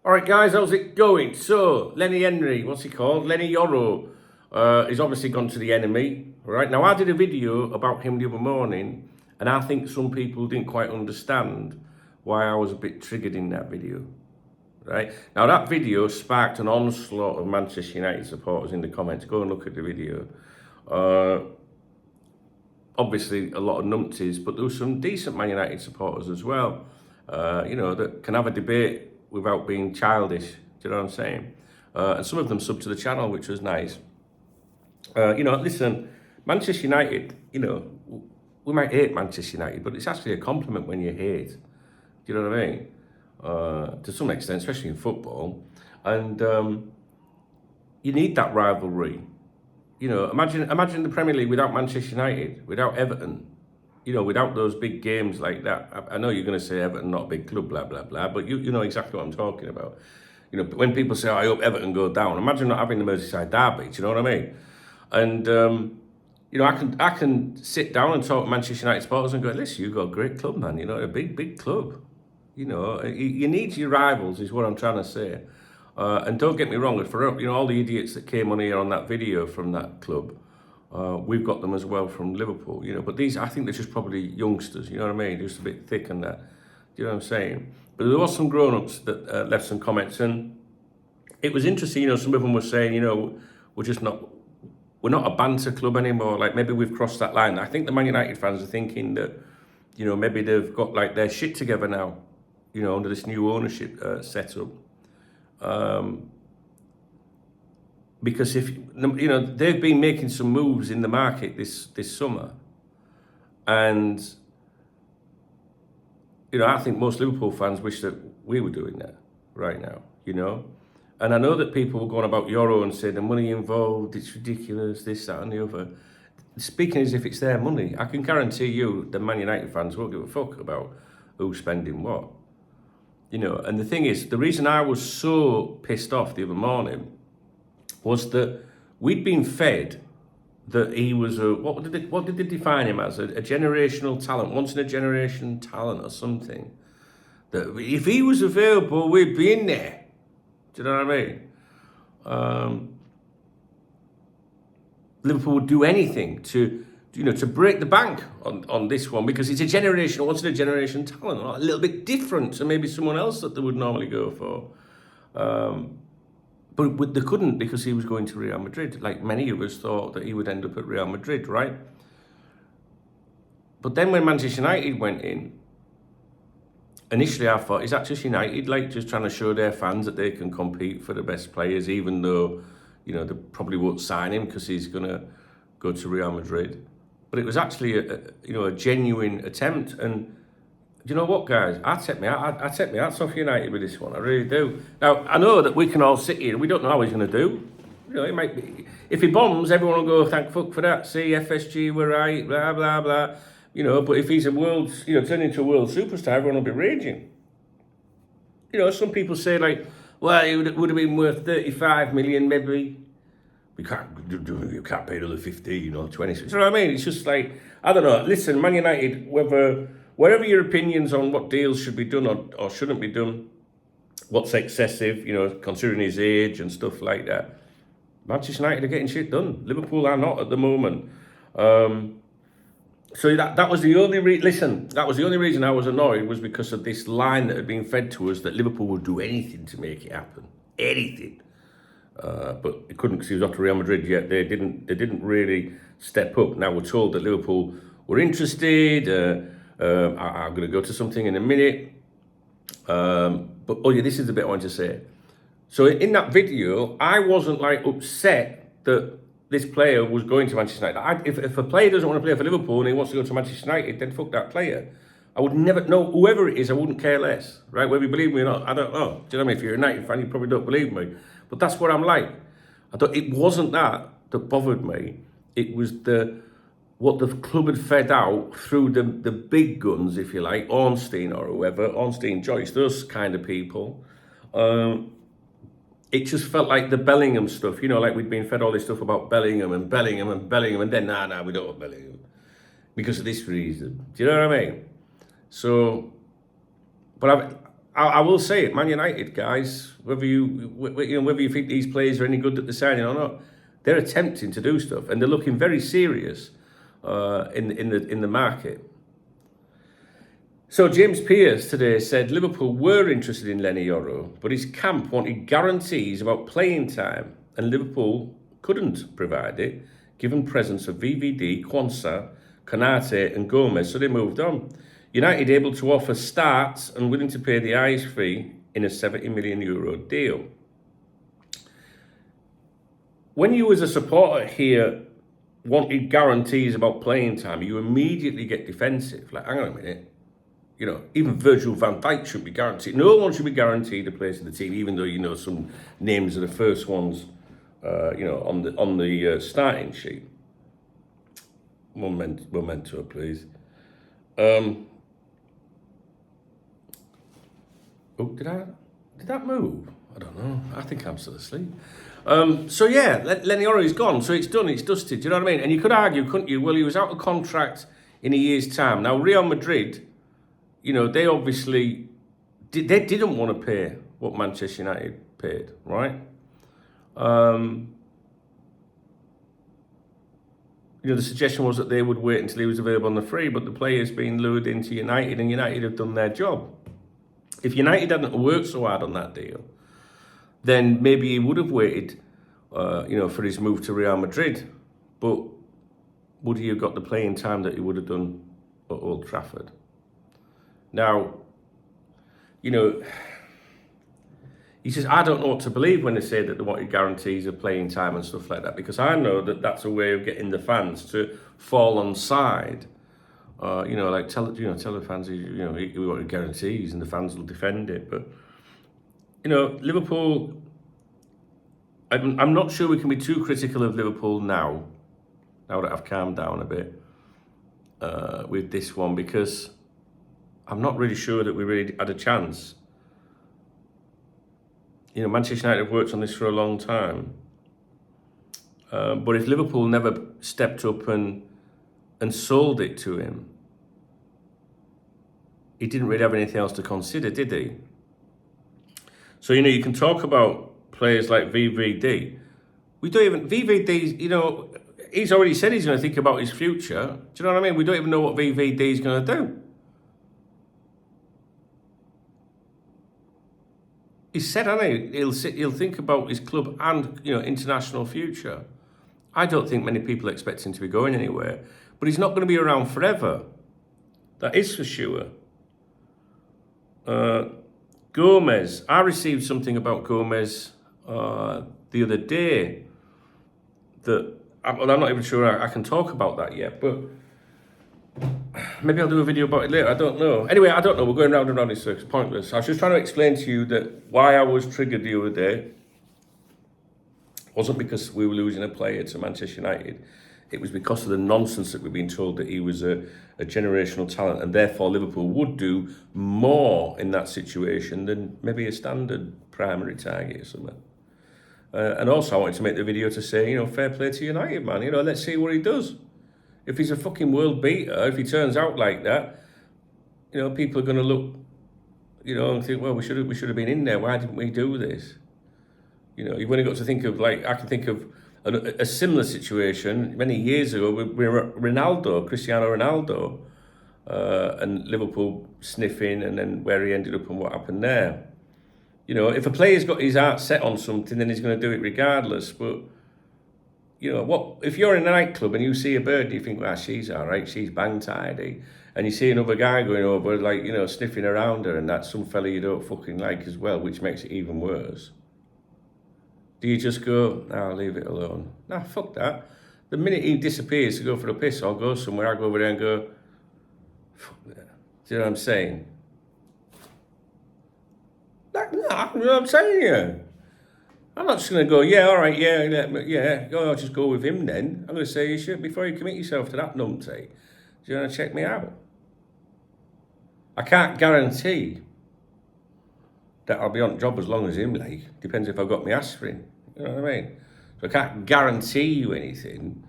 All right, guys, how's it going? So, Leny, what's he called? Leny Yoro is obviously gone to the enemy, right? Now, I did a video about him the other morning, and I think some people didn't quite understand why I was a bit triggered in that video, right? Now, that video sparked an onslaught of Manchester United supporters in the comments. Go and look at the video. Obviously, a lot of numpties, but there were some decent Man United supporters as well, that can have a debate without being childish. Do you know what I'm saying? And some of them subbed to the channel, which was nice. Listen, Manchester United, we might hate Manchester United, but it's actually a compliment when you hate. Do you know what I mean? To some extent, especially in football. And you need that rivalry. Imagine the Premier League without Manchester United, without Everton, without those big games like that. I know you're going to say Everton, not a big club, blah, blah, blah, but you know exactly what I'm talking about. When people say, I hope Everton go down, imagine not having the Merseyside derby, do you know what I mean? And, I can sit down and talk to Manchester United supporters and go, listen, you've got a great club, man, a big, big club. You need your rivals is what I'm trying to say. And don't get me wrong, for all the idiots that came on here on that video from that club, we've got them as well from Liverpool, but these, I think they're just probably youngsters, you know what I mean? Just a bit thick and that, do you know what I'm saying? But there was some grown-ups that left some comments, and it was interesting, some of them were saying, we're not a banter club anymore, like maybe we've crossed that line. I think the Man United fans are thinking that, maybe they've got like their shit together now, under this new ownership setup. Because if they've been making some moves in the market this summer, and I think most Liverpool fans wish that we were doing that right now, and I know that people were going about Yoro and saying the money involved, it's ridiculous, this, that and the other, speaking as if it's their money. I can guarantee you the Man United fans won't give a fuck about who's spending what, and the thing is, the reason I was so pissed off the other morning was that we'd been fed that he was what did they define him as? A generational talent, once in a generation talent or something. That if he was available, we'd be in there. Do you know what I mean? Liverpool would do anything to break the bank on this one, because it's a generational, once in a generation talent, a little bit different to maybe someone else that they would normally go for. But they couldn't, because he was going to Real Madrid. Like many of us thought that he would end up at Real Madrid, right? But then when Manchester United went in, initially I thought, is that just United, like just trying to show their fans that they can compete for the best players, even though, they probably won't sign him because he's going to go to Real Madrid. But it was actually a genuine attempt. And do you know what, guys? I take my hats off United with this one. I really do. Now, I know that we can all sit here and we don't know how he's going to do. It might be, if he bombs, everyone will go, thank fuck for that. See, FSG were right, blah, blah, blah. But if he's a world, turned into a world superstar, everyone will be raging. Some people say, like, well, it would have been worth 35 million, maybe. You can't pay another 15 or 20. You know what I mean? It's just like, I don't know. Listen, Man United, whatever your opinions on what deals should be done or shouldn't be done, what's excessive, considering his age and stuff like that, Manchester United are getting shit done. Liverpool are not at the moment. So that was the only that was the only reason I was annoyed, was because of this line that had been fed to us that Liverpool would do anything to make it happen, anything. But it couldn't, because he was off to Real Madrid yet. They didn't really step up. Now we're told that Liverpool were interested. I'm going to go to something in a minute. This is the bit I want to say. So in that video, I wasn't like upset that this player was going to Manchester United. If a player doesn't want to play for Liverpool and he wants to go to Manchester United, then fuck that player. I would never, no, whoever it is, I wouldn't care less, right? Whether you believe me or not, I don't know. Do you know what I mean? If you're a United fan, you probably don't believe me. But that's what I'm like. It wasn't that bothered me. It was what the club had fed out through the big guns, if you like, Ornstein or whoever, Ornstein, Joyce, those kind of people. It just felt like the Bellingham stuff, like we'd been fed all this stuff about Bellingham, and then, nah, we don't want Bellingham. Because of this reason. Do you know what I mean? So, but I will say it, Man United, guys, whether you think these players are any good at the signing or not, they're attempting to do stuff, and they're looking very serious in the market. So James Pearce today said Liverpool were interested in Leny Yoro, but his camp wanted guarantees about playing time, and Liverpool couldn't provide it, given presence of VVD, Quansah, Konate and Gomez, so they moved on. United able to offer starts and willing to pay the eyes fee in a €70 million deal. When you as a supporter here wanted guarantees about playing time, you immediately get defensive. Like, hang on a minute. You know, even Virgil van Dijk should be guaranteed. No one should be guaranteed a place in the team, even though, some names are the first ones, on the starting sheet. Memento, please. Did that move? I don't know. I think I'm still asleep. So yeah, Leny Yoro is gone. So it's done. It's dusted. Do you know what I mean? And you could argue, couldn't you? Well, he was out of contract in a year's time. Now Real Madrid, they obviously they didn't want to pay what Manchester United paid, right? The suggestion was that they would wait until he was available on the free, but the player's been lured into United, and United have done their job. If United hadn't worked so hard on that deal, then maybe he would have waited, for his move to Real Madrid. But would he have got the playing time that he would have done at Old Trafford? Now, he says, I don't know what to believe when they say that they wanted guarantees of playing time and stuff like that, because I know that that's a way of getting the fans to fall on side. Tell the fans, we wanted guarantees and the fans will defend it. But, Liverpool, I'm not sure we can be too critical of Liverpool now that I've calmed down a bit with this one, because I'm not really sure that we really had a chance. Manchester United have worked on this for a long time. But if Liverpool never stepped up and sold it to him, he didn't really have anything else to consider, did he? So, you can talk about players like VVD. VVD, he's already said he's going to think about his future. Do you know what I mean? We don't even know what VVD is going to do. He said, hasn't he? He'll think about his club and, international future. I don't think many people expect him to be going anywhere, but he's not going to be around forever. That is for sure. Gomez. I received something about Gomez the other day that I'm not even sure I can talk about that yet, but maybe I'll do a video about it later. I don't know. Anyway, I don't know. We're going round and round in circles. Pointless. I was just trying to explain to you that why I was triggered the other day wasn't because we were losing a player to Manchester United. It was because of the nonsense that we've been told that he was a generational talent, and therefore Liverpool would do more in that situation than maybe a standard primary target or something. And also I wanted to make the video to say, fair play to United, man. Let's see what he does. If he's a fucking world beater, if he turns out like that, people are going to look, and think, well, we should have been in there. Why didn't we do this? You've only got to think of, I can think of a similar situation many years ago with Cristiano Ronaldo, and Liverpool sniffing, and then where he ended up and what happened there. If a player's got his heart set on something, then he's going to do it regardless. But what if you're in a nightclub and you see a bird and you think, well, she's all right, she's bang tidy, and you see another guy going over, sniffing around her, and that's some fella you don't fucking like as well, which makes it even worse. Do you just go, I'll leave it alone? Nah, fuck that. The minute he disappears to go for a piss or go somewhere, I go over there and go, fuck that. Do you know what I'm saying? You know what I'm saying here? I'm not just going to go, yeah, all right, I'll just go with him then. I'm going to say, you should, before you commit yourself to that numpty, do you want to check me out? I can't guarantee that I'll be on job as long as him, depends if I've got my aspirin, you know what I mean? So I can't guarantee you anything,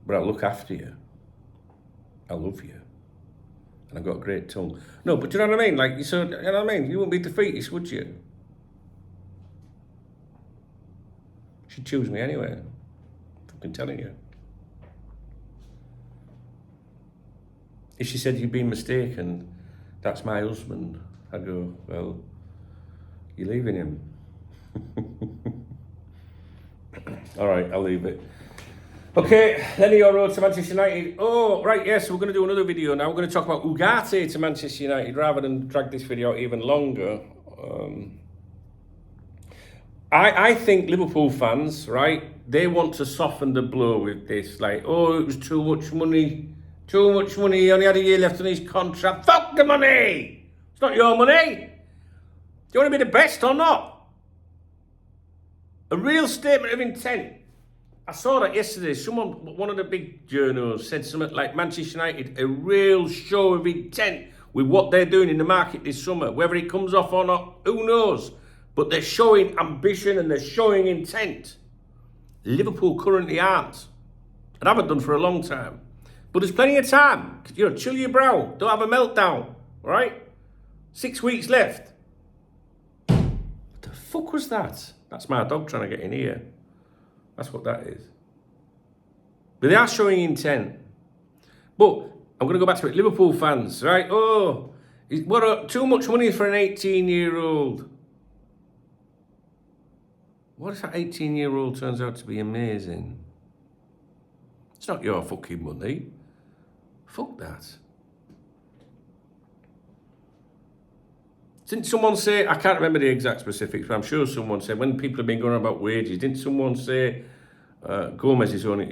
but I'll look after you. I love you. And I've got a great tongue. No, but do you know what I mean? Like, so, you know what I mean? You wouldn't be defeatist, would you? She'd choose me anyway. I'm fucking telling you. If she said you've been mistaken, that's my husband, I'd go, well, you're leaving him. All right, I'll leave it. Okay, Leny, Yoro to Manchester United. Oh, right, yes, we're going to do another video now. We're going to talk about Ugarte to Manchester United rather than drag this video out even longer. I think Liverpool fans, right, they want to soften the blow with this. Like, oh, it was too much money. Too much money. He only had a year left on his contract. Fuck the money! It's not your money. Do you want to be the best or not? A real statement of intent. I saw that yesterday. One of the big journals said something like Manchester United, a real show of intent with what they're doing in the market this summer. Whether it comes off or not, who knows? But they're showing ambition and they're showing intent. Liverpool currently aren't. And haven't done for a long time. But there's plenty of time. You know, chill your brow. Don't have a meltdown. All right? 6 weeks left. What the fuck was that? That's my dog trying to get in here. That's what that is. But they are showing intent. But I'm going to go back to it. Liverpool fans, right? Oh, too much money for an 18-year-old. What if that 18-year-old turns out to be amazing? It's not your fucking money. Fuck that. Didn't someone say, I can't remember the exact specifics, but I'm sure someone said, when people have been going on about wages, didn't someone say Gomez it's only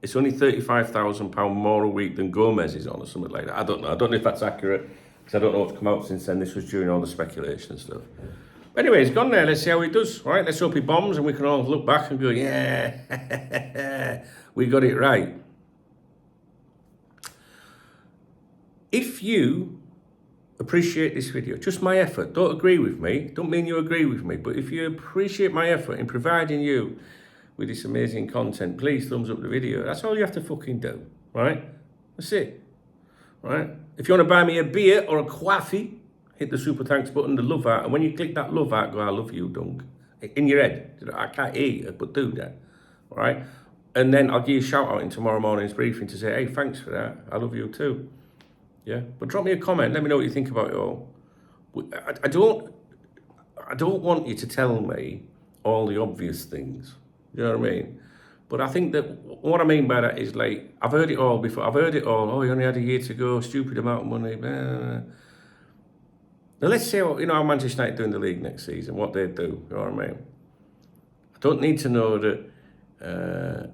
£35,000 more a week than Gomez is on, or something like that? I don't know. I don't know if that's accurate, because I don't know what's come out since then. This was during all the speculation and stuff. But anyway, he's gone there. Let's see how he does. All right, let's hope he bombs and we can all look back and go, yeah, we got it right. If you appreciate this video, just my effort, don't agree with me, don't mean you agree with me, but if you appreciate my effort in providing you with this amazing content, please thumbs up the video. That's all you have to fucking do, right? That's it, right? If you want to buy me a beer or a coffee, hit the super thanks button, the love heart, and when you click that love heart, go, I love you, dunk. In your head. I can't hear you, but do that, all right? And then I'll give you a shout out in tomorrow morning's briefing to say, hey, thanks for that, I love you too. Yeah, but drop me a comment. Let me know what you think about it all. I don't want you to tell me all the obvious things. You know what I mean? But I think that what I mean by that is, like, I've heard it all before. I've heard it all. Oh, you only had a year to go. Stupid amount of money. Blah, blah, blah. Now let's see how Manchester United do in the league next season. What they do. You know what I mean? I don't need to know that.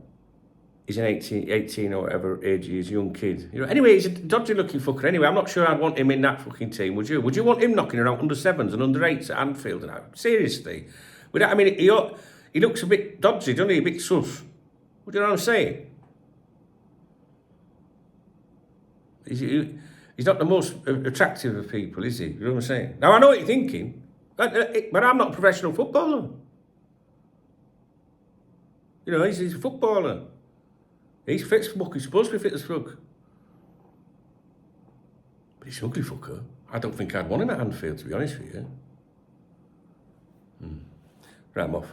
He's an 18 or whatever age he is, young kid. You know. Anyway, he's a dodgy looking fucker. Anyway, I'm not sure I'd want him in that fucking team, would you? Would you want him knocking around under 7s and under 8s at Anfield? Seriously? I mean, he looks a bit dodgy, doesn't he? A bit sus. What do you know what I'm saying? He's not the most attractive of people, is he? You know what I'm saying? Now, I know what you're thinking, but I'm not a professional footballer. You know, he's a footballer. He's fit as fuck. He's supposed to be fit as fuck. But he's an ugly fucker. I don't think I'd want him at Anfield, to be honest with you. Right, I'm off.